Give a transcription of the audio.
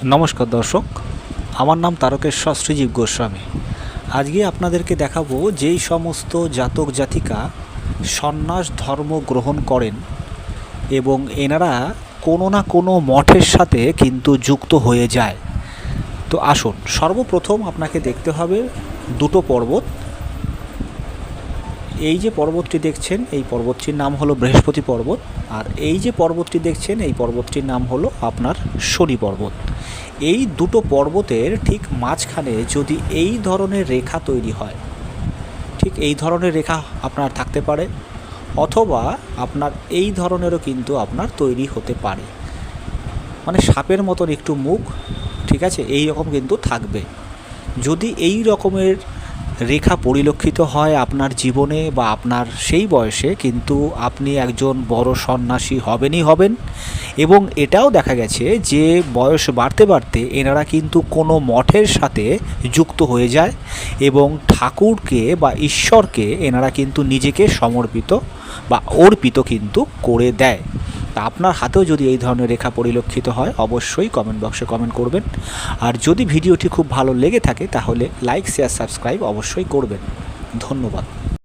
নমস্কার দর্শক, আমার নাম তারকেশ্বর শ্রীজীব গোস্বামী। আজকে আপনাদেরকে দেখাবো যেই সমস্ত জাতক জাতিকা সন্ন্যাস ধর্ম গ্রহণ করেন এবং এনারা কোনো না কোনো মঠের সাথে কিন্তু যুক্ত হয়ে যায়। তো আসুন, সর্বপ্রথম আপনাকে দেখতে হবে দুটো পর্বত। এই যে পর্বতটি দেখছেন, এই পর্বতটির নাম হলো বৃহস্পতি পর্বত, আর এই যে পর্বতটি দেখছেন, এই পর্বতটির নাম হলো আপনার শনি পর্বত। এই দুটো পর্বতের ঠিক মাঝখানে যদি এই ধরনের রেখা তৈরি হয়, ঠিক এই ধরনের রেখা আপনার থাকতে পারে, অথবা আপনার এই ধরনেরও কিন্তু আপনার তৈরি হতে পারে, মানে সাপের মতন একটু মুখ, ঠিক আছে, এই রকম কিন্তু থাকবে। যদি এই রকমের রেখা পরিলক্ষিত হয় আপনার জীবনে বা আপনার সেই বয়সে, কিন্তু আপনি একজন বড় সন্ন্যাসী হবেনই হবেন। এবং এটাও দেখা গেছে যে বয়স বাড়তে বাড়তে এনারা কিন্তু কোনো মঠের সাথে যুক্ত হয়ে যায় এবং ঠাকুরকে বা ঈশ্বরকে এনারা কিন্তু নিজেকে সমর্পিত বা অর্পিত কিন্তু করে দেয়। তা আপনার হাতেও যদি এই ধরনের রেখা পরিলক্ষিত হয়, অবশ্যই কমেন্ট বক্সে কমেন্ট করবেন। আর যদি ভিডিওটি খুব ভালো লেগে থাকে তাহলে লাইক শেয়ার সাবস্ক্রাইব অবশ্যই করবেন। ধন্যবাদ।